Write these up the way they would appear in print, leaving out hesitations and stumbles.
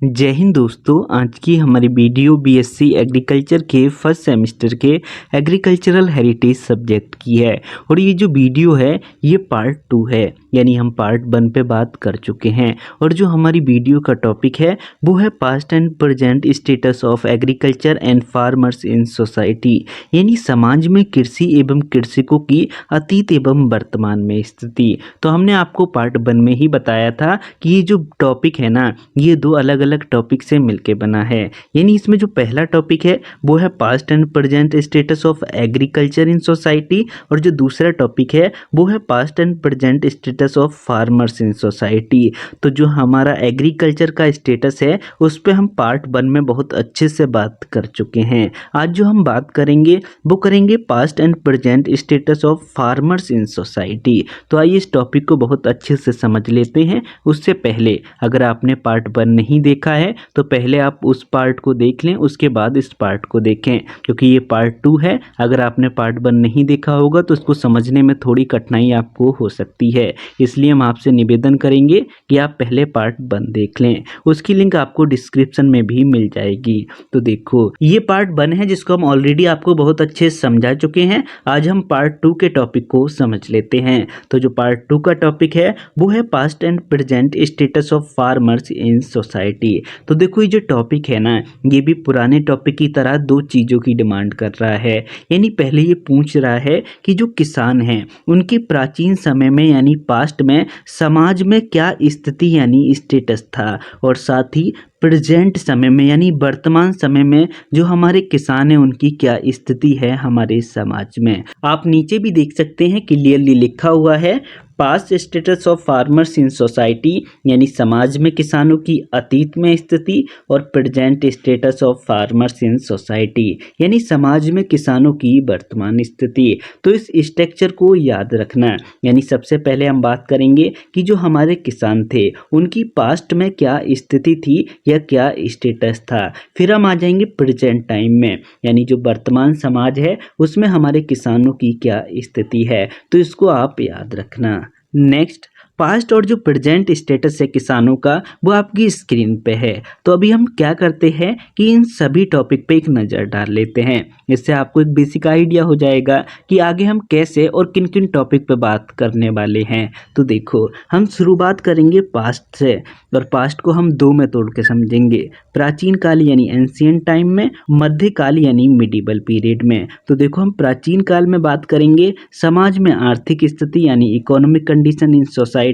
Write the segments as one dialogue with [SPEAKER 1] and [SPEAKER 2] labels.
[SPEAKER 1] जय हिंद दोस्तों। आज की हमारी वीडियो बीएससी एग्रीकल्चर के फर्स्ट सेमेस्टर के एग्रीकल्चरल हेरिटेज सब्जेक्ट की है और ये जो वीडियो है ये पार्ट 2 है, यानी हम पार्ट 1 पे बात कर चुके हैं। और जो हमारी वीडियो का टॉपिक है वो है past and present status of agriculture and farmers in society, यानी समाज में कृषि एवं कृषकों की अतीत एवं वर्तमान में स्थिति। तो हमने आपको पार्ट 1 में ही बताया था कि ये जो टॉपिक है ना ये दो अलग अलग टॉपिक से मिलके बना है। यानी इसमें जो पहला टॉपिक है वो है past and present status of agriculture in society और जो दूसरा टॉपिक है वो है past and present status of farmers in society. तो जो हमारा एग्रीकल्चर का स्टेटस है उस पर हम पार्ट 1 में बहुत अच्छे से बात कर चुके हैं। आज जो हम बात करेंगे वो करेंगे past and present status of farmers in society. तो आइए इस टॉपिक को बहुत अच्छे से समझ लेते हैं। उससे पहले अगर आपने पार्ट 1 नहीं देखा है तो पहले आप उस पार्ट को देख लें, उसके बाद इस पार्ट को देखें, क्योंकि ये पार्ट 2 है। अगर आपने पार्ट 1 नहीं देखा होगा तो इसको समझने में थोड़ी कठिनाई आपको हो सकती है, इसलिए हम आपसे निवेदन करेंगे कि आप पहले पार्ट 1 देख लें। उसकी लिंक आपको डिस्क्रिप्शन में भी मिल जाएगी। तो देखो ये पार्ट 1 है जिसको हम ऑलरेडी आपको बहुत अच्छे से समझा चुके हैं। आज हम पार्ट 2 के टॉपिक को समझ लेते हैं। तो जो पार्ट 2 का टॉपिक है वो है past and present status of farmers in society. तो देखो ये जो टॉपिक है ना ये भी पुराने टॉपिक की तरह दो चीज़ों की डिमांड कर रहा है। यानी पहले ये पूछ रहा है कि जो किसान हैं उनकी प्राचीन समय में यानी पास्ट में समाज में क्या स्थिति यानी स्टेटस था, और साथ ही प्रेजेंट समय में यानी वर्तमान समय में जो हमारे किसान हैं उनकी क्या स्थिति है हमारे समाज में। आप नीचे भी देख सकते हैं क्लियरली लिखा हुआ है past status of farmers in society, यानी समाज में किसानों की अतीत में स्थिति, और present status of farmers in society यानी समाज में किसानों की वर्तमान स्थिति। तो इस स्ट्रक्चर को याद रखना। यानी सबसे पहले हम बात करेंगे कि जो हमारे किसान थे उनकी पास्ट में क्या स्थिति थी या क्या स्टेटस था। फिर हम आ जाएंगे प्रेजेंट टाइम में, यानी जो वर्तमान समाज है उसमें हमारे किसानों की क्या स्थिति है। तो इसको आप याद रखना। नेक्स्ट, पास्ट और जो प्रेजेंट स्टेटस है किसानों का वो आपकी स्क्रीन पे है। तो अभी हम क्या करते हैं कि इन सभी टॉपिक पे एक नज़र डाल लेते हैं। इससे आपको एक बेसिक आइडिया हो जाएगा कि आगे हम कैसे और किन किन टॉपिक पे बात करने वाले हैं। तो देखो हम शुरुआत करेंगे पास्ट से, और पास्ट को हम दो में तोड़ के समझेंगे, प्राचीन काल यानी एंशिएंट टाइम में, मध्यकाल यानी मिडिवल पीरियड में। तो देखो हम प्राचीन काल में बात करेंगे समाज में आर्थिक स्थिति यानी इकोनॉमिक कंडीशन इन सोसाइटी,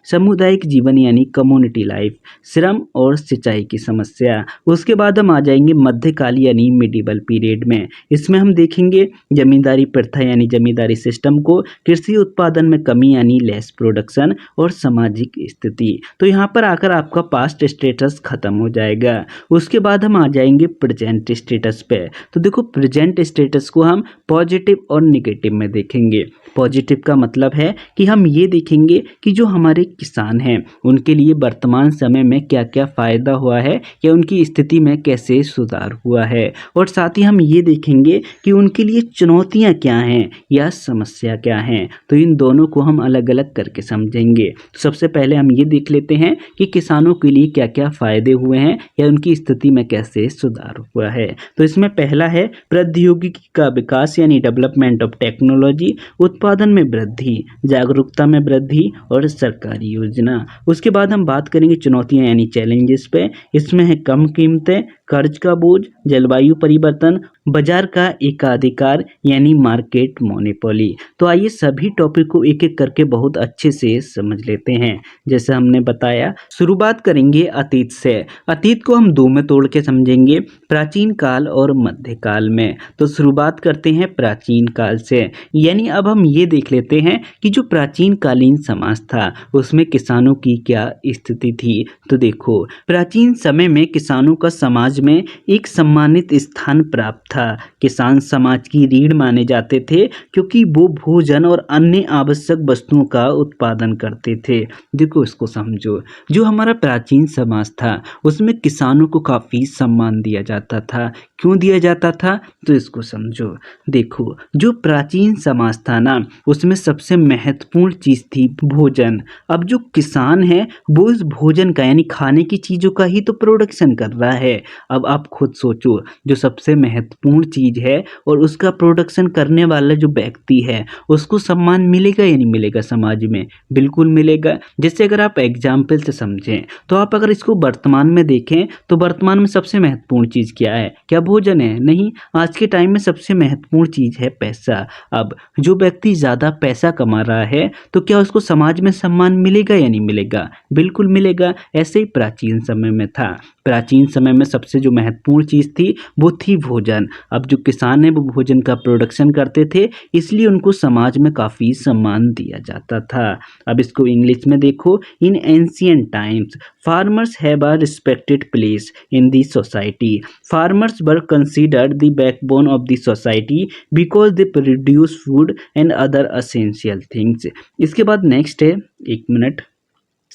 [SPEAKER 1] सामुदायिक जीवन यानी कम्युनिटी लाइफ, श्रम और सिंचाई की समस्या। उसके बाद हम आ जाएंगे मध्यकाल यानी मिडिवल पीरियड में। इसमें हम देखेंगे जमींदारी प्रथा यानी जमींदारी सिस्टम को, कृषि उत्पादन में कमी यानी लेस प्रोडक्शन, और सामाजिक स्थिति। तो यहाँ पर आकर आपका पास्ट स्टेटस खत्म हो जाएगा। उसके बाद हम आ जाएंगे प्रेजेंट स्टेटस पे। तो देखो प्रेजेंट स्टेटस को हम पॉजिटिव और निगेटिव में देखेंगे। पॉजिटिव का मतलब है कि हम ये देखेंगे कि जो हमारे किसान हैं उनके लिए वर्तमान समय में क्या क्या फ़ायदा हुआ है या उनकी स्थिति में कैसे सुधार हुआ है, और साथ ही हम ये देखेंगे कि उनके लिए चुनौतियां क्या हैं या समस्या क्या हैं। तो इन दोनों को हम अलग अलग करके समझेंगे। सबसे पहले हम ये देख लेते हैं कि किसानों के लिए क्या क्या फ़ायदे हुए हैं या उनकी स्थिति में कैसे सुधार हुआ है। तो इसमें पहला है प्रौद्योगिकी का विकास यानी डेवलपमेंट ऑफ टेक्नोलॉजी, उत्पादन में वृद्धि, जागरूकता में वृद्धि, और सरकारी योजना। उसके बाद हम बात करेंगे चुनौतियां यानी चैलेंजेस पे। इसमें है कम कीमतें, कर्ज का बोझ, जलवायु परिवर्तन, बाजार का एकाधिकार यानी मार्केट मोनोपोली। तो आइए सभी टॉपिक को एक एक करके बहुत अच्छे से समझ लेते हैं। जैसे हमने बताया शुरुआत करेंगे अतीत से। अतीत को हम दो में तोड़ के समझेंगे, प्राचीन काल और मध्यकाल में। तो शुरुआत करते हैं प्राचीन काल से। यानी अब हम ये देख लेते हैं कि जो प्राचीन कालीन समाज था उसमें किसानों की क्या स्थिति थी। तो देखो प्राचीन समय में किसानों का समाज में एक सम्मानित स्थान प्राप्त था। किसान समाज की रीढ़ माने जाते थे क्योंकि वो भोजन और अन्य आवश्यक वस्तुओं का उत्पादन करते थे। देखो इसको समझो, जो हमारा प्राचीन समाज था उसमें किसानों को काफ़ी सम्मान दिया जाता था। क्यों दिया जाता था तो इसको समझो। देखो जो प्राचीन समाज था ना उसमें सबसे महत्वपूर्ण चीज़ थी भोजन। भोजन। अब जो किसान है वो इस भोजन का यानी खाने की चीज़ों का ही तो प्रोडक्शन कर रहा है। अब आप खुद सोचो, जो सबसे महत्वपूर्ण चीज़ है और उसका प्रोडक्शन करने वाला जो व्यक्ति है उसको सम्मान मिलेगा या नहीं मिलेगा समाज में? बिल्कुल मिलेगा। जैसे अगर आप एग्जाम्पल से समझें तो आप अगर इसको वर्तमान में देखें तो वर्तमान में सबसे महत्वपूर्ण चीज़ क्या है? क्या भोजन है? नहीं, आज के टाइम में सबसे महत्वपूर्ण चीज़ है पैसा। अब जो व्यक्ति ज़्यादा पैसा कमा रहा है तो क्या उसको समाज में सम्मान मिलेगा या नहीं मिलेगा? बिल्कुल मिलेगा। ऐसे ही प्राचीन समय में था। प्राचीन समय में सबसे जो महत्वपूर्ण चीज़ थी वो थी भोजन। अब जो किसान है वो भोजन का प्रोडक्शन करते थे, इसलिए उनको समाज में काफ़ी सम्मान दिया जाता था। अब इसको इंग्लिश में देखो, in ancient times farmers have a respected place in the society. Farmers were considered the backbone of the society because they produce food and other essential things. इसके बाद नेक्स्ट है, एक मिनट,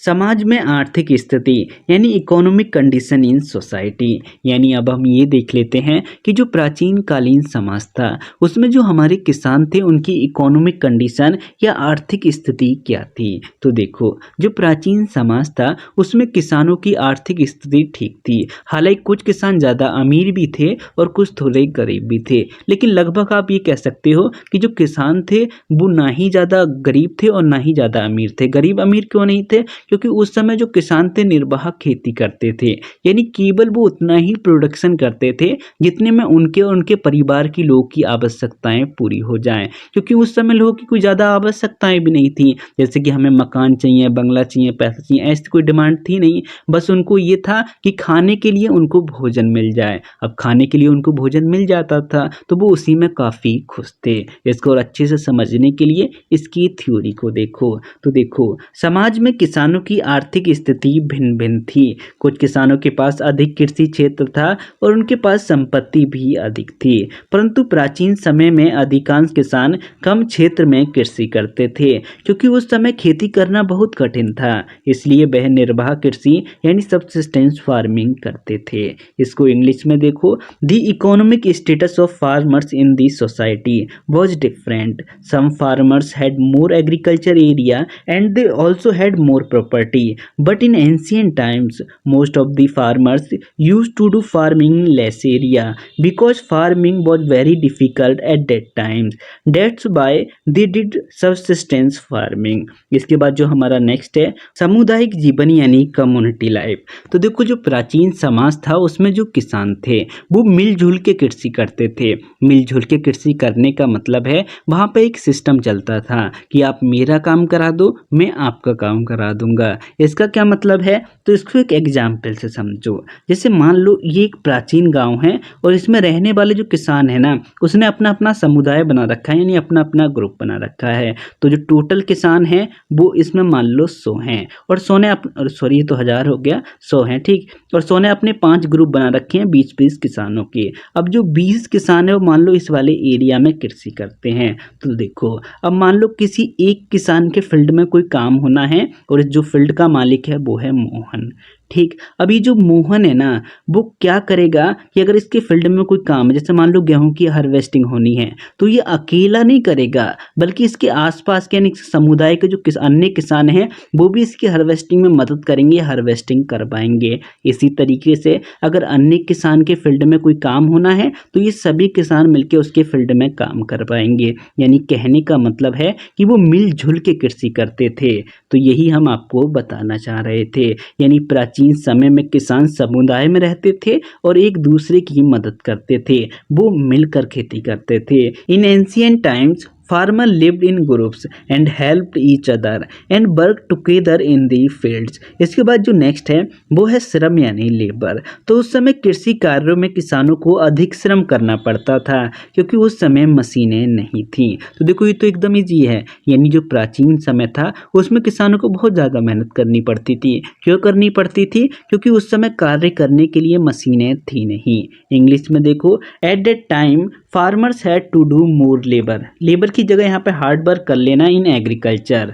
[SPEAKER 1] समाज में आर्थिक स्थिति यानी इकोनॉमिक कंडीशन इन सोसाइटी। यानी अब हम ये देख लेते हैं कि जो प्राचीन कालीन समाज था उसमें जो हमारे किसान थे उनकी इकोनॉमिक कंडीशन या आर्थिक स्थिति क्या थी। तो देखो, जो प्राचीन समाज था उसमें किसानों की आर्थिक स्थिति ठीक थी। हालांकि कुछ किसान ज़्यादा अमीर भी थे और कुछ थोड़े गरीब भी थे, लेकिन लगभग आप ये कह सकते हो कि जो किसान थे वो ना ही ज़्यादा गरीब थे और ना ही ज़्यादा अमीर थे। गरीब अमीर क्यों नहीं थे? क्योंकि उस समय जो किसान थे निर्वाह खेती करते थे, यानी केवल वो उतना ही प्रोडक्शन करते थे जितने में उनके और उनके परिवार की लोग की आवश्यकताएं पूरी हो जाएं। क्योंकि उस समय लोगों की कोई ज़्यादा आवश्यकताएं भी नहीं थी, जैसे कि हमें मकान चाहिए, बंगला चाहिए, पैसा चाहिए, ऐसी कोई डिमांड थी नहीं। बस उनको ये था कि खाने के लिए उनको भोजन मिल जाए। अब खाने के लिए उनको भोजन मिल जाता था तो वो उसी में काफ़ी खुश थे। इसको और अच्छे से समझने के लिए इसकी थ्योरी को देखो। तो देखो, समाज में किसानों की आर्थिक स्थिति भिन्न भिन्न थी। कुछ किसानों के पास अधिक कृषि क्षेत्र था और उनके पास संपत्ति भी अधिक थी, परंतु प्राचीन समय में अधिकांश किसान कम क्षेत्र में कृषि करते थे क्योंकि उस समय खेती करना बहुत कठिन था। इसलिए वह निर्वाह कृषि यानी सबसिस्टेंस फार्मिंग करते थे। इसको इंग्लिश में देखो, the economic status of farmers in the society was different. Some farmers had more agriculture area and they also had more property, but in ancient times most of the farmers used to do farming in less area because farming was very difficult at that time. That's why they did subsistence farming. इसके बाद जो हमारा next है, सामुदायिक जीवन यानी community life. तो देखो, जो प्राचीन समाज था उसमें जो किसान थे वो मिलजुल के कृषि करते थे। मिलजुल के कृषि करने का मतलब है वहाँ पे एक सिस्टम चलता था कि आप मेरा काम करा दो, मैं आपका काम करा दूंगा। इसका क्या मतलब है? तो इसको एक एग्जाम्पल से समझो। जैसे मान लो ये एक प्राचीन गांव है और इसमें रहने वाले जो किसान है ना, उसने अपना अपना समुदाय बना रखा है, यानी अपना अपना ग्रुप बना रखा है। तो जो टोटल किसान है वो इसमें मान लो 100 हैं और 100 ने सॉरी, ये तो 1000 हो गया, 100 हैं, ठीक। और 100 ने अपने 5 ग्रुप बना रखे हैं 20-20 किसानों के। अब जो 20 किसान है वो मान लो इस वाले एरिया में कृषि करते हैं। तो देखो, अब मान लो किसी एक किसान के फील्ड में कोई काम होना है और जो फील्ड का मालिक है वो है मोहन, ठीक। अभी जो मोहन है ना वो क्या करेगा कि अगर इसके फील्ड में कोई काम है, जैसे मान लो गेहूं की हार्वेस्टिंग होनी है, तो ये अकेला नहीं करेगा बल्कि इसके आसपास के यानी समुदाय के जो अन्य किसान हैं वो भी इसकी हार्वेस्टिंग में मदद करेंगे, हार्वेस्टिंग करवाएंगे। इसी तरीके से अगर अन्य किसान के फील्ड में कोई काम होना है तो ये सभी किसान मिलकर उसके फील्ड में काम करवाएंगे। यानी कहने का मतलब है कि वो मिलजुल के कृषि करते थे। तो यही हम आपको बताना चाह रहे थे। यानी प्राचीन समय में किसान समुदाय में रहते थे और एक दूसरे की मदद करते थे, वो मिलकर खेती करते थे। In ancient times farmer lived in groups and helped each other and worked together in the fields. इसके बाद जो नेक्स्ट है वो है श्रम यानी लेबर। तो उस समय कृषि कार्यों में किसानों को अधिक श्रम करना पड़ता था क्योंकि उस समय मशीनें नहीं थी। तो देखो, ये तो एकदम ईजी है। यानी जो प्राचीन समय था उसमें किसानों को बहुत ज़्यादा मेहनत करनी पड़ती थी। क्यों करनी पड़ती थी? क्योंकि उस समय कार्य करने के लिए मशीनें थी नहीं। इंग्लिश में देखो, at that time farmers had to do more labour. Labour की जगह यहाँ पे हार्ड वर्क कर लेना in agriculture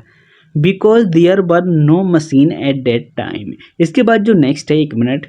[SPEAKER 1] because there were no machine at that time. इसके बाद जो नेक्स्ट है, एक मिनट,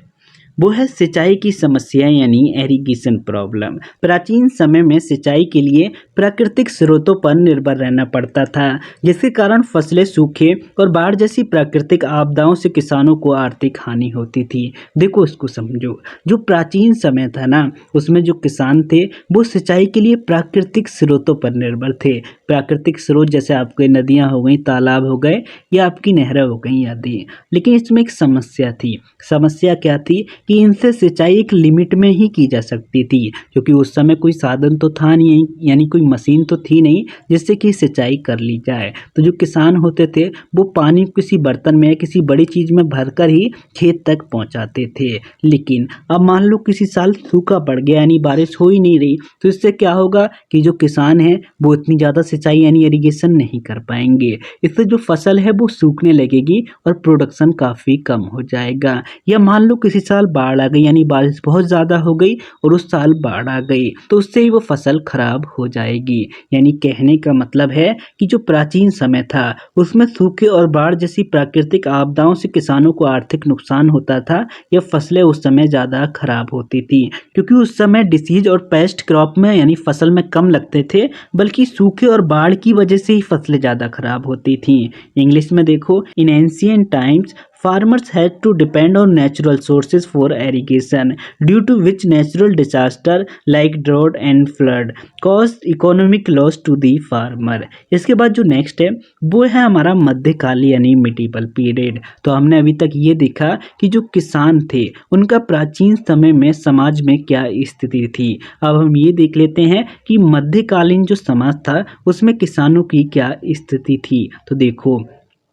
[SPEAKER 1] वो है सिंचाई की समस्या यानी एरीगेशन प्रॉब्लम। प्राचीन समय में सिंचाई के लिए प्राकृतिक स्रोतों पर निर्भर रहना पड़ता था, जिसके कारण फसलें सूखे और बाढ़ जैसी प्राकृतिक आपदाओं से किसानों को आर्थिक हानि होती थी। देखो इसको समझो, जो प्राचीन समय था ना, उसमें जो किसान थे वो सिंचाई के लिए प्राकृतिक स्रोतों पर निर्भर थे। प्राकृतिक स्रोत जैसे आपके नदियाँ हो गई, तालाब हो गए या आपकी नहरें हो गई आदि। लेकिन इसमें एक समस्या थी। समस्या क्या थी कि इनसे सिंचाई एक लिमिट में ही की जा सकती थी, क्योंकि उस समय कोई साधन तो था नहीं, यानी कोई मशीन तो थी नहीं जिससे कि सिंचाई कर ली जाए। तो जो किसान होते थे वो पानी किसी बर्तन में या किसी बड़ी चीज में भरकर ही खेत तक पहुंचाते थे। लेकिन अब मान लो किसी साल सूखा पड़ गया, यानी बारिश हो ही नहीं रही, तो इससे क्या होगा कि जो किसान है वो इतनी ज्यादा सिंचाई यानी इरिगेशन नहीं कर पाएंगे। इससे जो फसल है वो सूखने लगेगी और प्रोडक्शन काफी कम हो जाएगा। या मान लो किसी साल बाढ़ आ गई, यानी बारिश बहुत ज़्यादा हो गई और उस साल बाढ़ आ गई, तो उससे ही वो फसल खराब हो जाएगी। यानी कहने का मतलब है कि जो प्राचीन समय था उसमें सूखे और बाढ़ जैसी प्राकृतिक आपदाओं से किसानों को आर्थिक नुकसान होता था या फसलें उस समय ज़्यादा खराब होती थी, क्योंकि उस समय डिसीज और पेस्ट क्रॉप में यानी फसल में कम लगते थे, बल्कि सूखे और बाढ़ की वजह से ही फसलें ज़्यादा खराब होती थी। इंग्लिश में देखो, in ancient times farmers had to depend on natural sources for irrigation, due to which natural disaster like drought and flood caused economic loss to the farmer। इसके बाद जो नेक्स्ट है वो है हमारा मध्यकाल यानी मिडिवल पीरियड। तो हमने अभी तक ये देखा कि जो किसान थे उनका प्राचीन समय में समाज में क्या स्थिति थी। अब हम ये देख लेते हैं कि मध्यकालीन जो समाज था उसमें किसानों की क्या स्थिति थी। तो देखो,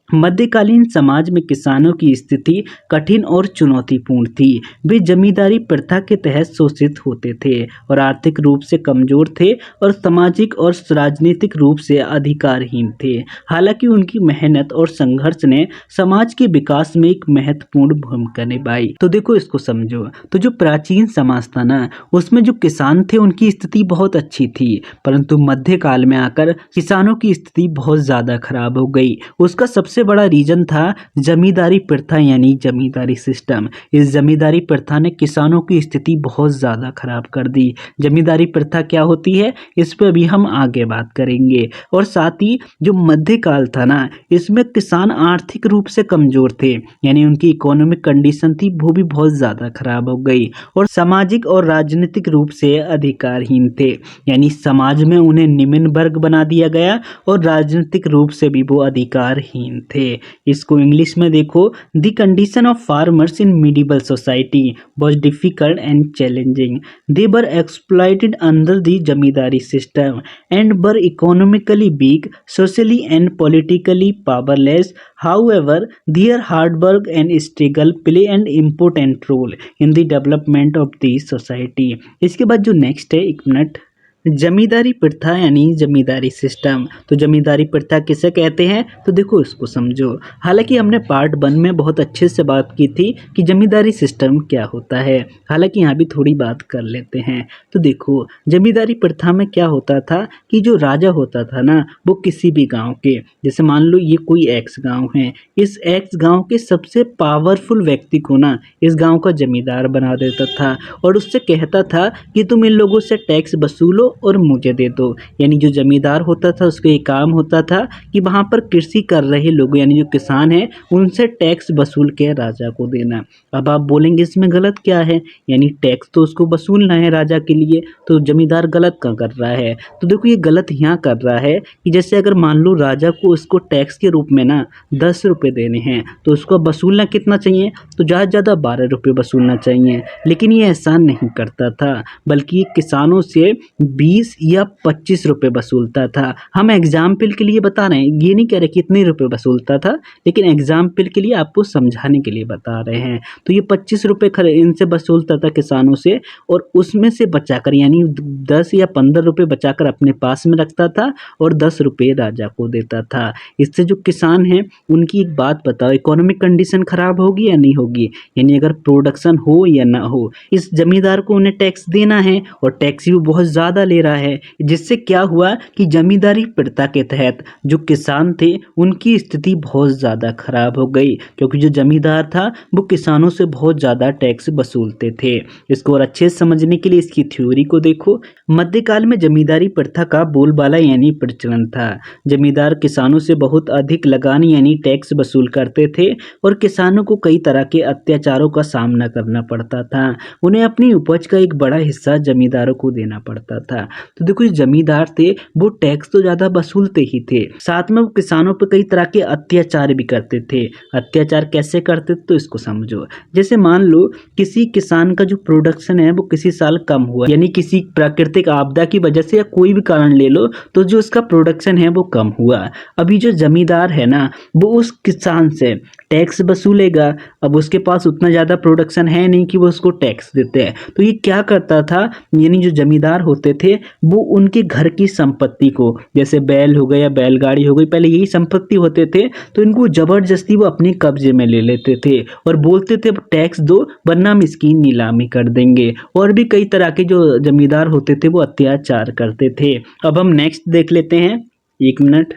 [SPEAKER 1] मध्यकालीन समाज में किसानों की स्थिति कठिन और चुनौतीपूर्ण थी। वे जमींदारी प्रथा के तहत शोषित होते थे और आर्थिक रूप से कमजोर थे और सामाजिक और राजनीतिक रूप से अधिकारहीन थे। हालांकि उनकी मेहनत और संघर्ष ने समाज के विकास में एक महत्वपूर्ण भूमिका निभाई। तो देखो इसको समझो, तो जो प्राचीन समाज था ना उसमें जो किसान थे उनकी स्थिति बहुत अच्छी थी, परंतु मध्यकाल में आकर किसानों की स्थिति बहुत ज्यादा खराब हो गई। उसका सबसे बड़ा रीजन था जमींदारी प्रथा यानी जमींदारी सिस्टम। इस जमींदारी प्रथा ने किसानों की स्थिति बहुत ज़्यादा खराब कर दी। जमींदारी प्रथा क्या होती है इस पर भी हम आगे बात करेंगे। और साथ ही जो मध्यकाल था ना इसमें किसान आर्थिक रूप से कमजोर थे, यानी उनकी इकोनॉमिक कंडीशन थी वो भी बहुत ज़्यादा खराब हो गई और सामाजिक और राजनीतिक रूप से अधिकारहीन थे, यानी समाज में उन्हें निम्न वर्ग बना दिया गया और राजनीतिक रूप से भी वो अधिकारहीन थे। इसको इंग्लिश में देखो, the condition of farmers in medieval society was difficult and challenging. They were exploited under the zamindari system and were economically weak, socially and politically powerless. However, their hard work and struggle play an important role in the development of the society। इसके बाद जो next है, एक minute, जमींदारी प्रथा यानी जमींदारी system. तो जमींदारी प्रथा किसे कहते हैं तो देखो इसको समझो। हालांकि हमने पार्ट 1 में बहुत अच्छे से बात की थी कि जमींदारी सिस्टम क्या होता है, हालांकि यहाँ भी थोड़ी बात कर लेते हैं। तो देखो जमींदारी प्रथा में क्या होता था कि जो राजा होता था ना वो किसी भी गांव के, जैसे मान लो ये कोई एक्स गांव है, इस एक्स गांव के सबसे पावरफुल व्यक्ति को ना इस गांव का जमींदार बना देता था और उससे कहता था कि तुम इन लोगों से टैक्स वसूलो और मुझे दे दो। यानी जो जमींदार होता था उसका ये काम होता था कि वहाँ पर कृषि कर रहे लोग यानी जो किसान हैं उनसे टैक्स वसूल के राजा को देना। अब आप बोलेंगे इसमें गलत क्या है, यानी टैक्स तो उसको वसूलना है राजा के लिए, तो जमींदार गलत क्या कर रहा है। तो देखो ये गलत यहाँ कर रहा है कि जैसे अगर मान लो राजा को उसको टैक्स के रूप में ना 10 रुपये देने हैं तो उसको वसूलना कितना चाहिए, तो ज़्यादा ज़्यादा 12 रुपये वसूलना चाहिए। लेकिन ये ऐसा नहीं करता था, बल्कि ये किसानों से 20 या 25 रुपये वसूलता था। हम एग्जाम्पल के लिए बता रहे हैं, ये नहीं कह रहे कि इतने रुपये वसूलता था, लेकिन एग्जाम्पल के लिए आपको समझाने के लिए बता रहे हैं। तो ये 25 रुपये इनसे वसूलता था किसानों से और उसमें से बचाकर यानी 10 या 15 रुपये बचाकर अपने पास में रखता था और 10 रुपये राजा को देता था। इससे जो किसान हैं उनकी एक बात बताओ, इकोनॉमिक कंडीशन खराब होगी या नहीं होगी, यानी अगर प्रोडक्शन हो या ना हो, इस जमींदार को उन्हें टैक्स देना है और टैक्स भी बहुत ज़्यादा ले रहा है, जिससे क्या हुआ कि जमींदारी प्रथा के तहत जो किसान थे उनकी स्थिति बहुत ज़्यादा खराब हो गई, क्योंकि जो जमींदार था वो किसानों से बहुत ज़्यादा टैक्स वसूलते थे। इसको और अच्छे से समझने के लिए इसकी थ्योरी को देखो। मध्यकाल में जमींदारी प्रथा का बोलबाला यानी प्रचलन था। जमींदार किसानों से बहुत अधिक लगान यानी टैक्स वसूल करते थे और किसानों को कई तरह के अत्याचारों का सामना करना पड़ता था। उन्हें अपनी उपज का एक बड़ा हिस्सा जमींदारों को देना पड़ता था। तो देखो, जो जमींदार थे वो टैक्स तो ज़्यादा वसूलते ही थे, साथ में वो किसानों पर कई तरह के अत्याचार भी करते थे। अत्याचार कैसे करते तो इसको समझो। जैसे मान लो किसी किसान का जो प्रोडक्शन है वो किसी साल कम हुआ, यानी किसी प्राकृतिक आपदा की वजह से या कोई भी कारण ले लो, तो जो उसका प्रोडक्शन है वो कम हुआ। अभी जो जमींदार है ना वो उस किसान से टैक्स वसूलेगा। अब उसके पास उतना ज़्यादा प्रोडक्शन है नहीं कि वो उसको टैक्स देते हैं, तो ये क्या करता था, यानी जो जमींदार होते थे वो उनके घर की संपत्ति को, जैसे बैल हो गया या बैलगाड़ी हो गई, पहले यही संपत्ति होते थे, तो इनको जबरदस्ती वो अपने कब्जे में ले लेते थे और बोलते थे टैक्स दो वरना हम इसकी नीलामी कर देंगे। और भी कई तरह के जो जमींदार होते थे वो अत्याचार करते थे। अब हम नेक्स्ट देख लेते हैं, 1 मिनट।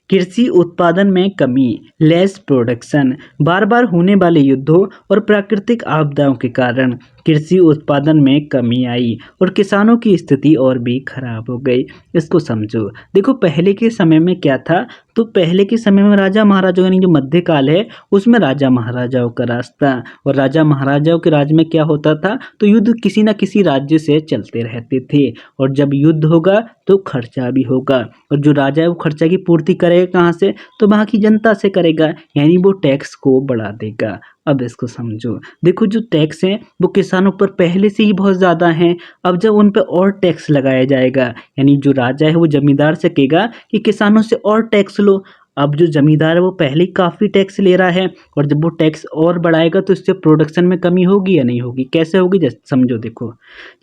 [SPEAKER 1] कृषि उत्पादन में कमी, लेस प्रोडक्शन। बार बार होने वाले युद्धों और प्राकृतिक आपदाओं के कारण कृषि उत्पादन में कमी आई और किसानों की स्थिति और भी खराब हो गई। इसको समझो। देखो, पहले के समय में क्या था, तो पहले के समय में राजा महाराजाओं, यानी जो मध्यकाल है उसमें राजा महाराजाओं का राज था, और राजा महाराजाओं के राज में क्या होता था, तो युद्ध किसी न किसी राज्य से चलते रहते थे, और जब युद्ध होगा तो खर्चा भी होगा, और जो राजा है वो खर्चा की पूर्ति करेगा कहाँ से, तो वहाँ की जनता से करेगा, यानी वो टैक्स को बढ़ा देगा। अब इसको समझो। देखो, जो टैक्स है वो किसानों पर पहले से ही बहुत ज़्यादा हैं। अब जब उन पर और टैक्स लगाया जाएगा, यानी जो राजा है वो जमींदार से कहेगा कि किसानों से और टैक्स लो। अब जो जमींदार है वो पहले ही काफ़ी टैक्स ले रहा है, और जब वो टैक्स और बढ़ाएगा तो इससे प्रोडक्शन में कमी होगी या नहीं होगी, कैसे होगी, जैसे समझो। देखो,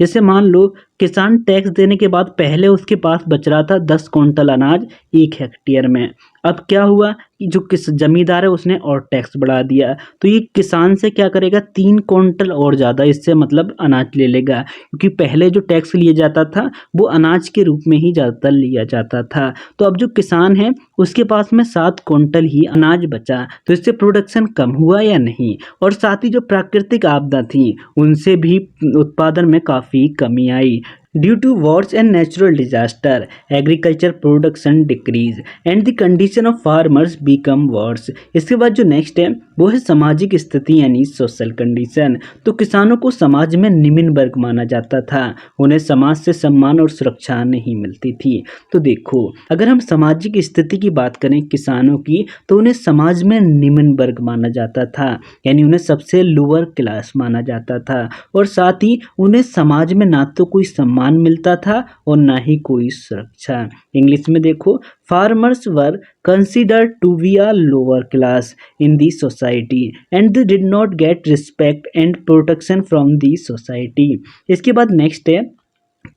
[SPEAKER 1] जैसे मान लो किसान टैक्स देने के बाद पहले उसके पास बच रहा था 10 क्विंटल अनाज 1 हेक्टेयर में। अब क्या हुआ कि जो किस जमींदार है उसने और टैक्स बढ़ा दिया, तो ये किसान से क्या करेगा, 3 क्विंटल और ज़्यादा इससे मतलब अनाज ले लेगा, क्योंकि पहले जो टैक्स लिया जाता था वो अनाज के रूप में ही ज़्यादातर लिया जाता था। तो अब जो किसान है उसके पास में 7 क्विंटल ही अनाज बचा, तो इससे प्रोडक्शन कम हुआ या नहीं। और साथ ही जो प्राकृतिक आपदा थी उनसे भी उत्पादन में काफ़ी कमी आई। Due to wars and natural disaster agriculture production decrease and the condition of farmers become worse. इसके बाद जो नेक्स्ट है वो है सामाजिक स्थिति यानी सोशल कंडीशन। तो किसानों को समाज में निम्न वर्ग माना जाता था, उन्हें समाज से सम्मान और सुरक्षा नहीं मिलती थी। तो देखो, अगर हम सामाजिक स्थिति की बात करें किसानों की, तो उन्हें समाज में निम्न वर्ग माना जाता था, यानी उन्हें सबसे लोअर क्लास माना जाता था, और साथ ही उन्हें समाज में ना तो कोई सम्मान मिलता था और ना ही कोई सुरक्षा। इंग्लिश में देखो, farmers were considered to be a lower class in the society and they did not get respect and protection from the society. इसके बाद नेक्स्ट है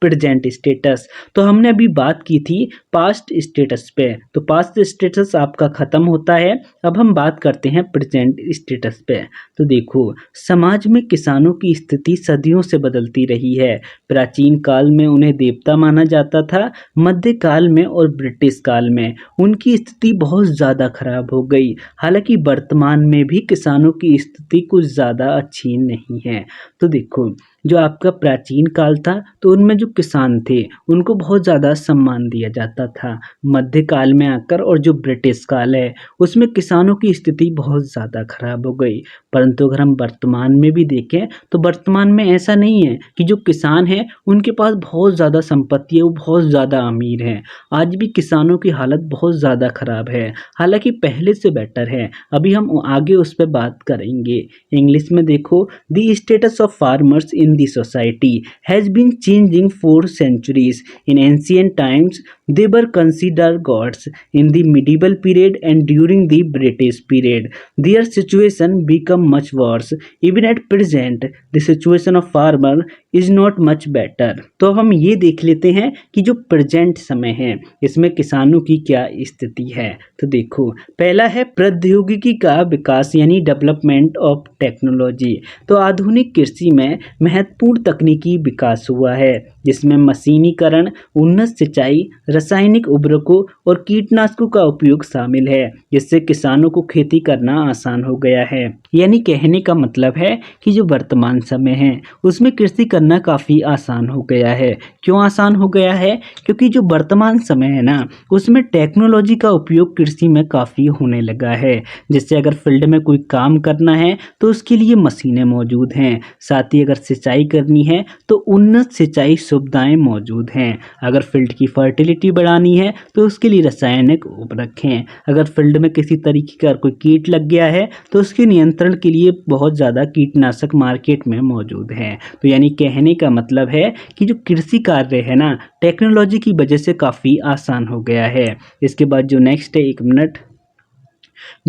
[SPEAKER 1] प्रेजेंट स्टेटस। तो हमने अभी बात की थी पास्ट स्टेटस पे, तो पास्ट स्टेटस आपका खत्म होता है। अब हम बात करते हैं प्रेजेंट स्टेटस पे। तो देखो, समाज में किसानों की स्थिति सदियों से बदलती रही है। प्राचीन काल में उन्हें देवता माना जाता था, मध्यकाल में और ब्रिटिश काल में उनकी स्थिति बहुत ज़्यादा खराब हो गई। हालांकि वर्तमान में भी किसानों की स्थिति कुछ ज़्यादा अच्छी नहीं है। तो देखो, जो आपका प्राचीन काल था तो उनमें जो किसान थे उनको बहुत ज़्यादा सम्मान दिया जाता था। मध्यकाल में आकर और जो ब्रिटिश काल है उसमें किसानों की स्थिति बहुत ज़्यादा खराब हो गई। परंतु अगर हम वर्तमान में भी देखें तो वर्तमान में ऐसा नहीं है कि जो किसान हैं उनके पास बहुत ज़्यादा संपत्ति है, वो बहुत ज़्यादा अमीर हैं। आज भी किसानों की हालत बहुत ज़्यादा खराब है, हालांकि पहले से बेटर है। अभी हम आगे उस पर बात करेंगे। इंग्लिश में देखो, the status of farmers in the society has been changing for centuries. In ancient times, They were considered gods in the medieval period and during the British period. Their situation become much worse. Even at present, the situation of farmer is not much better. तो हम ये देख लेते हैं कि जो present समय है इसमें किसानों की क्या स्थिति है। तो देखो, पहला है प्रौद्योगिकी का विकास यानी डेवलपमेंट ऑफ टेक्नोलॉजी। तो आधुनिक कृषि में महत्वपूर्ण तकनीकी विकास हुआ है जिसमें मशीनीकरण, उन्नत सिंचाई, रासायनिक उर्वरकों और कीटनाशकों का उपयोग शामिल है, जिससे किसानों को खेती करना आसान हो गया है। यानी कहने का मतलब है कि जो वर्तमान समय है उसमें कृषि करना काफ़ी आसान हो गया है। क्यों आसान हो गया है? क्योंकि जो वर्तमान समय है ना उसमें टेक्नोलॉजी का उपयोग कृषि में काफ़ी होने लगा है, जिससे अगर फील्ड में कोई काम करना है तो उसके लिए मशीनें मौजूद हैं। साथ ही अगर सिंचाई करनी है तो उन्नत सिंचाई सुविधाएं मौजूद हैं। अगर फील्ड की फर्टिलिटी बढ़ानी है तो उसके लिए रासायनिक उर्वरक हैं। अगर फील्ड में किसी तरीके का कोई कीट लग गया है तो उसके नियंत्रण के लिए बहुत ज़्यादा कीटनाशक मार्केट में मौजूद हैं। तो यानी कहने का मतलब है कि जो कृषि कार्य है ना टेक्नोलॉजी की वजह से काफ़ी आसान हो गया है। इसके बाद जो नेक्स्ट है, एक मिनट,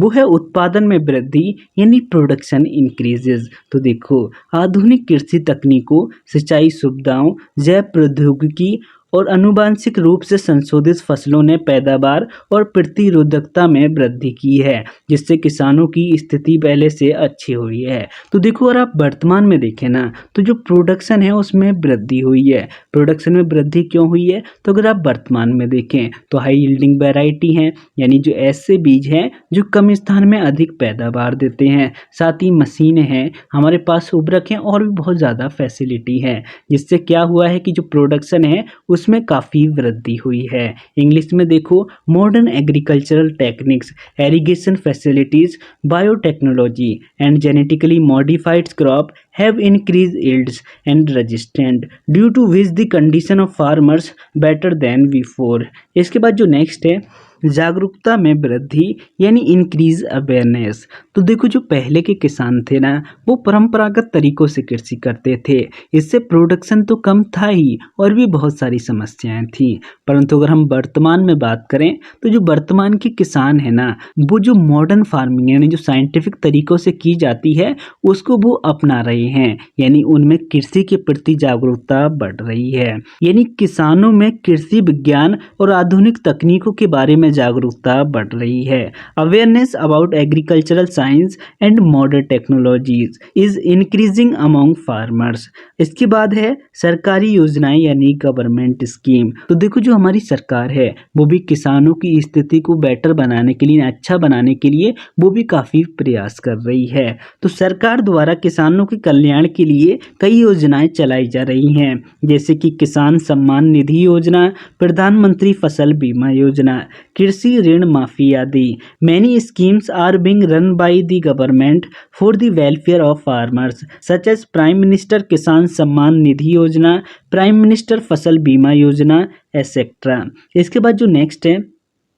[SPEAKER 1] वो है उत्पादन में वृद्धि यानी प्रोडक्शन इंक्रीजेज। तो देखो, आधुनिक कृषि तकनीकों, सिंचाई सुविधाओं, जैव प्रौद्योगिकी और आनुवांशिक रूप से संशोधित फसलों ने पैदावार और प्रतिरोधकता में वृद्धि की है, जिससे किसानों की स्थिति पहले से अच्छी हुई है। तो देखो, अगर आप वर्तमान में देखें ना तो जो प्रोडक्शन है उसमें वृद्धि हुई है। प्रोडक्शन में वृद्धि क्यों हुई है? तो अगर आप वर्तमान में देखें तो हाई यील्डिंग वैरायटी हैं, यानी जो ऐसे बीज हैं जो कम स्थान में अधिक पैदावार देते हैं। साथ ही मशीनें हैं हमारे पास, उर्वरक हैं और भी बहुत ज़्यादा फैसिलिटी है, जिससे क्या हुआ है कि जो प्रोडक्शन है उसमें काफ़ी वृद्धि हुई है। इंग्लिश में देखो, modern agricultural techniques, irrigation facilities, biotechnology and genetically modified crop have increased yields and resistant due to which the condition of farmers better than before। इसके बाद जो नेक्स्ट है, जागरूकता में वृद्धि यानी इंक्रीज अवेयरनेस। तो देखो, जो पहले के किसान थे ना वो परंपरागत तरीकों से कृषि करते थे, इससे प्रोडक्शन तो कम था ही और भी बहुत सारी समस्याएं थी। परंतु अगर हम वर्तमान में बात करें तो जो वर्तमान के किसान है ना वो जो मॉडर्न फार्मिंग यानी जो साइंटिफिक तरीकों से की जाती है उसको वो अपना रहे हैं, यानी उनमें कृषि के प्रति जागरूकता बढ़ रही है। यानी किसानों में कृषि विज्ञान और आधुनिक तकनीकों के बारे में जागरूकता बढ़ रही है। Awareness about agricultural science and modern technologies is increasing among farmers. इसके बाद है सरकारी योजनाएं यानी गवर्नमेंट स्कीम। तो देखो, जो हमारी सरकार है वो भी किसानों की स्थिति को बेटर बनाने के लिए, अच्छा बनाने के लिए वो भी काफ़ी प्रयास कर रही है। तो सरकार द्वारा किसानों के कल्याण के लिए कई योजनाएं चलाई जा रही हैं, जैसे कि किसान सम्मान निधि योजना, प्रधानमंत्री फसल बीमा योजना, कृषि ऋण माफी आदि। Many schemes are being run by the government for the welfare of farmers such as prime minister Kisan Samman निधि योजना, प्राइम मिनिस्टर फसल बीमा योजना एसेट्रा। इसके बाद जो नेक्स्ट है,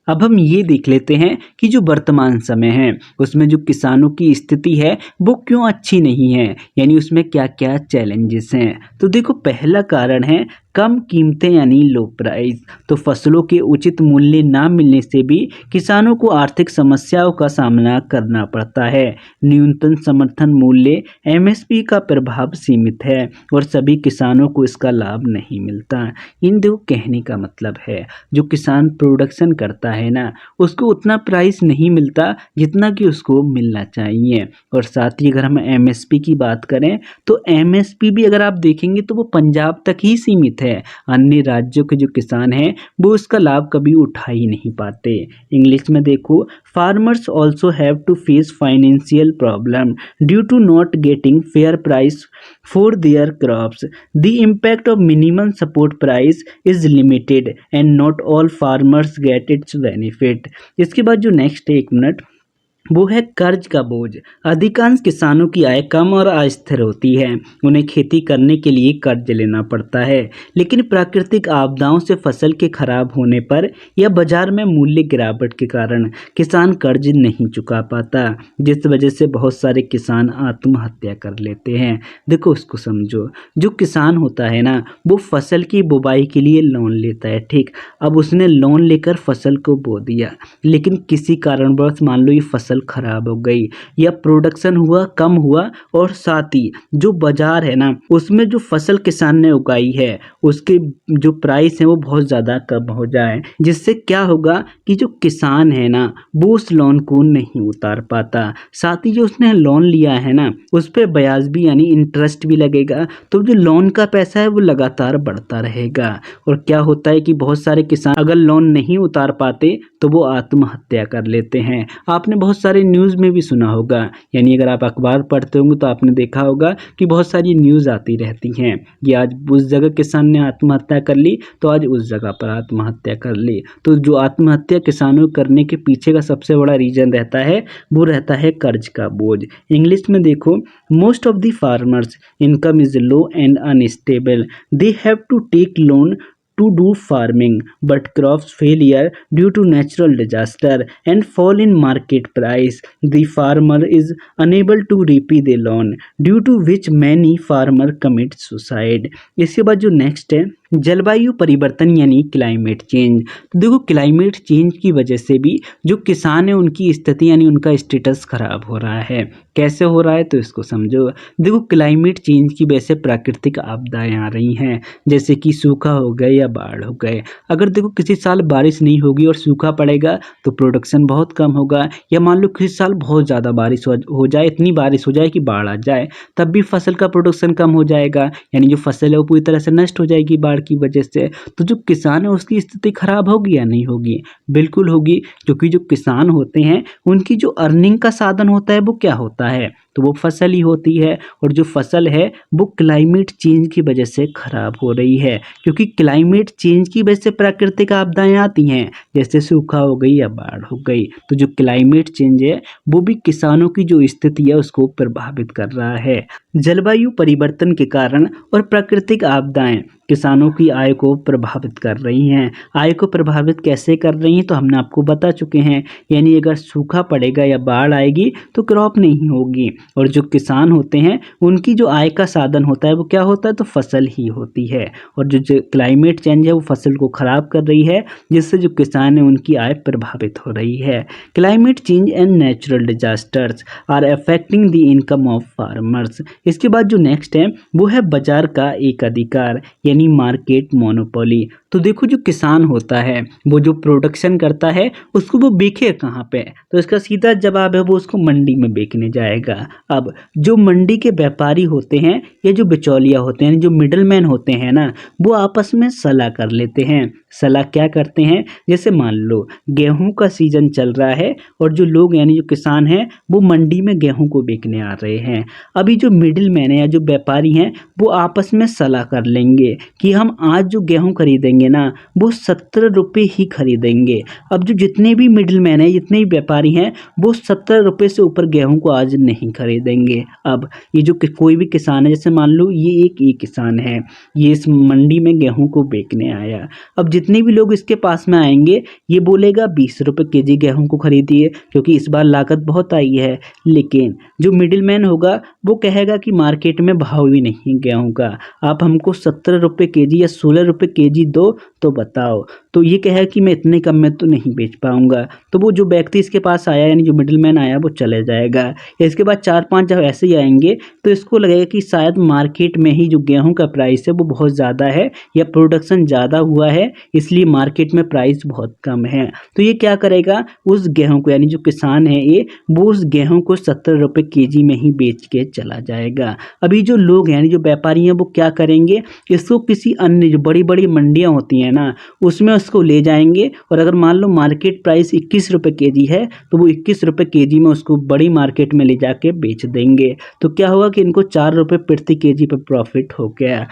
[SPEAKER 1] अब हम ये देख लेते हैं कि जो वर्तमान समय है उसमें जो किसानों की स्थिति है वो क्यों अच्छी नहीं है, यानी उसमें क्या क्या चैलेंजेस हैं। तो देखो, पहला कारण है कम कीमतें यानी लो प्राइस। तो फसलों के उचित मूल्य ना मिलने से भी किसानों को आर्थिक समस्याओं का सामना करना पड़ता है। न्यूनतम समर्थन मूल्य एमएसपी का प्रभाव सीमित है और सभी किसानों को इसका लाभ नहीं मिलता। इन दो कहने का मतलब है जो किसान प्रोडक्शन करता है ना उसको उतना प्राइस नहीं मिलता जितना कि उसको मिलना चाहिए। और साथ ही अगर हम एमएसपी की बात करें तो एमएसपी भी अगर आप देखेंगे तो वो पंजाब तक ही सीमित है। अन्य राज्यों के जो किसान हैं वो इसका लाभ कभी उठा ही नहीं पाते। इंग्लिश में देखो, farmers also have to face financial problem due to not getting fair price for their crops. The impact of minimum support price is limited and not all farmers get its benefit. इसके बाद जो next है, एक minute, वो है कर्ज का बोझ। अधिकांश किसानों की आय कम और अस्थिर होती है। उन्हें खेती करने के लिए कर्ज लेना पड़ता है, लेकिन प्राकृतिक आपदाओं से फसल के खराब होने पर या बाजार में मूल्य गिरावट के कारण किसान कर्ज नहीं चुका पाता, जिस वजह से बहुत सारे किसान आत्महत्या कर लेते हैं। देखो उसको समझो, जो किसान होता है ना, वो फसल की बुवाई के लिए लोन लेता है, ठीक। अब उसने लोन लेकर फसल को बो दिया, लेकिन किसी कारणवश मान लो ये फसल खराब हो गई या प्रोडक्शन हुआ कम हुआ, और साथ ही जो बाजार है ना, उसमें जो फसल किसान ने उगाई है उसके जो प्राइस है वो बहुत ज़्यादा कम हो जाए, जिससे क्या होगा कि जो किसान है ना वो उस लोन को नहीं उतार पाता। साथ ही जो उसने लोन लिया है ना उस पर ब्याज भी यानी इंटरेस्ट भी लगेगा, तो जो लोन का पैसा है वो लगातार बढ़ता रहेगा। और क्या होता है कि बहुत सारे किसान अगर लोन नहीं उतार पाते तो वो आत्महत्या कर लेते हैं। आपने बहुत सारे न्यूज़ में भी सुना होगा, यानी अगर आप अखबार पढ़ते होंगे तो आपने देखा होगा कि बहुत सारी न्यूज़ आती रहती हैं कि आज उस जगह किसान ने आत्महत्या कर ली तो आज उस जगह पर आत्महत्या कर ली। तो जो आत्महत्या किसानों करने के पीछे का सबसे बड़ा रीज़न रहता है वो रहता है कर्ज का बोझ। इंग्लिश में देखो, most of the farmers income is low and unstable, they have to take loan to do farming, but crops failure due to natural disaster and fall in market price. The farmer is unable to repay the loan, due to which many farmer commit suicide. इसके बाद जो next है जलवायु परिवर्तन यानी climate change. तो देखो climate change की वजह से भी जो किसान है उनकी स्थिति यानी उनका स्टेटस खराब हो रहा है। कैसे हो रहा है तो इसको समझो। देखो क्लाइमेट चेंज की वजह से प्राकृतिक आपदाएं आ रही हैं, जैसे कि सूखा हो गए या बाढ़ हो गए। अगर देखो किसी साल बारिश नहीं होगी और सूखा पड़ेगा तो प्रोडक्शन बहुत कम होगा, या मान लो किसी साल बहुत ज़्यादा बारिश हो जाए, इतनी बारिश हो जाए कि बाढ़ आ जाए, तब भी फसल का प्रोडक्शन कम हो जाएगा, यानी जो फसल है वो पूरी तरह से नष्ट हो जाएगी बाढ़ की वजह से। तो जो किसान है उसकी स्थिति खराब होगी या नहीं होगी? बिल्कुल होगी, क्योंकि जो किसान होते हैं उनकी जो अर्निंग का साधन होता है वो क्या होता है? तो वो फसल ही होती है, और जो फसल है वो क्लाइमेट चेंज की वजह से खराब हो रही है, क्योंकि क्लाइमेट चेंज की वजह से प्राकृतिक आपदाएं आती हैं, जैसे सूखा हो गई या बाढ़ हो गई। तो जो क्लाइमेट चेंज है वो भी किसानों की जो स्थिति है उसको प्रभावित कर रहा है। जलवायु परिवर्तन के कारण और प्राकृतिक आपदाएं किसानों की आय को प्रभावित कर रही हैं। आय को प्रभावित कैसे कर रही हैं तो हमने आपको बता चुके हैं, यानी अगर सूखा पड़ेगा या बाढ़ आएगी तो क्रॉप नहीं होगी, और जो किसान होते हैं उनकी जो आय का साधन होता है वो क्या होता है? तो फसल ही होती है। और जो क्लाइमेट चेंज है वो फसल को खराब कर रही है, जिससे जो किसान है उनकी आय प्रभावित हो रही है। Climate change and natural disasters are affecting the income of farmers. इसके बाद जो नेक्स्ट है वो है बाजार का एक अधिकार यानी मार्केट मोनोपोली। तो देखो जो किसान होता है वो जो प्रोडक्शन करता है उसको वो बेचे कहाँ पे? तो इसका सीधा जवाब है वो उसको मंडी में बेचने जाएगा। अब जो मंडी के व्यापारी होते हैं या जो बिचौलिया होते हैं, जो मिडलमैन होते हैं ना, वो आपस में सलाह कर लेते हैं। सलाह क्या करते हैं? जैसे मान लो गेहूं का सीजन चल रहा है और जो लोग यानी जो किसान हैं वो मंडी में गेहूं को बेचने आ रहे हैं। अभी जो मिडिल मैन है या जो व्यापारी हैं वो आपस में सलाह कर लेंगे कि हम आज जो गेहूं खरीदेंगे ना वो 70 रुपये ही खरीदेंगे। अब जो जितने भी मिडिल मैन है, जितने भी व्यापारी हैं, वो 70 रुपये से ऊपर गेहूं को आज नहीं खरीदेंगे। अब ये जो कोई भी किसान है, जैसे मान लो ये किसान है, ये इस मंडी में गेहूं को बेचने आया। अब जितने भी लोग इसके पास में आएंगे ये बोलेगा 20 रुपये केजी गेहूं को खरीदिए, क्योंकि इस बार लागत बहुत आई है। लेकिन जो मिडिल मैन होगा वो कहेगा कि मार्केट में भाव भी नहीं है गेहूं का, आप हमको 70 रुपये केजी या 16 रुपये केजी दो तो बताओ। तो ये कहेगा कि मैं इतने कम में तो नहीं बेच पाऊंगा। तो वो जो व्यक्ति इसके पास आया यानी जो मिडिल मैन आया वो चले जाएगा। इसके बाद 4-5 जब ऐसे ही आएंगे तो इसको लगेगा कि शायद मार्केट में ही जो गेहूं का प्राइस है वो बहुत ज़्यादा है या प्रोडक्शन ज़्यादा हुआ है, इसलिए मार्केट में प्राइस बहुत कम है। तो ये क्या करेगा, उस गेहूं को यानी जो किसान है ये वो उस गेहूं को 70 रुपये केजी में ही बेच के चला जाएगा। अभी जो लोग यानी जो व्यापारी हैं वो क्या करेंगे, इसको किसी अन्य जो बड़ी बड़ी मंडियां होती हैं ना उसमें उसको ले जाएंगे, और अगर मान लो मार्केट प्राइस 21 रुपये केजी है तो वो 21 रुपये केजी में उसको बड़ी मार्केट में ले जाके बेच देंगे। तो क्या होगा कि इनको 4 रुपये प्रति केजी पर प्रॉफिट हो गया।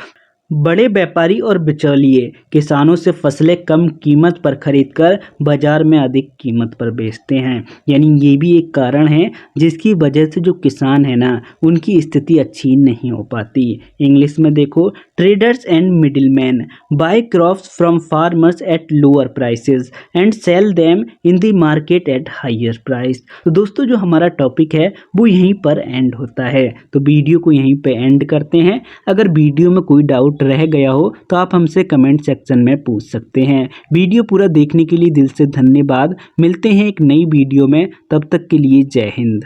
[SPEAKER 1] बड़े व्यापारी और बिचौलिए किसानों से फसलें कम कीमत पर खरीदकर बाजार में अधिक कीमत पर बेचते हैं। यानी ये भी एक कारण है जिसकी वजह से जो किसान है ना उनकी स्थिति अच्छी नहीं हो पाती। इंग्लिश में देखो, traders and middleman buy crops from farmers at lower prices and sell them in the market at higher price. तो दोस्तों जो हमारा टॉपिक है वो यहीं पर एंड होता है। तो वीडियो को यहीं पे एंड करते हैं। अगर वीडियो में कोई डाउट रह गया हो तो आप हमसे कमेंट सेक्शन में पूछ सकते हैं। वीडियो पूरा देखने के लिए दिल से धन्यवाद। मिलते हैं एक नई वीडियो में, तब तक के लिए जय हिंद।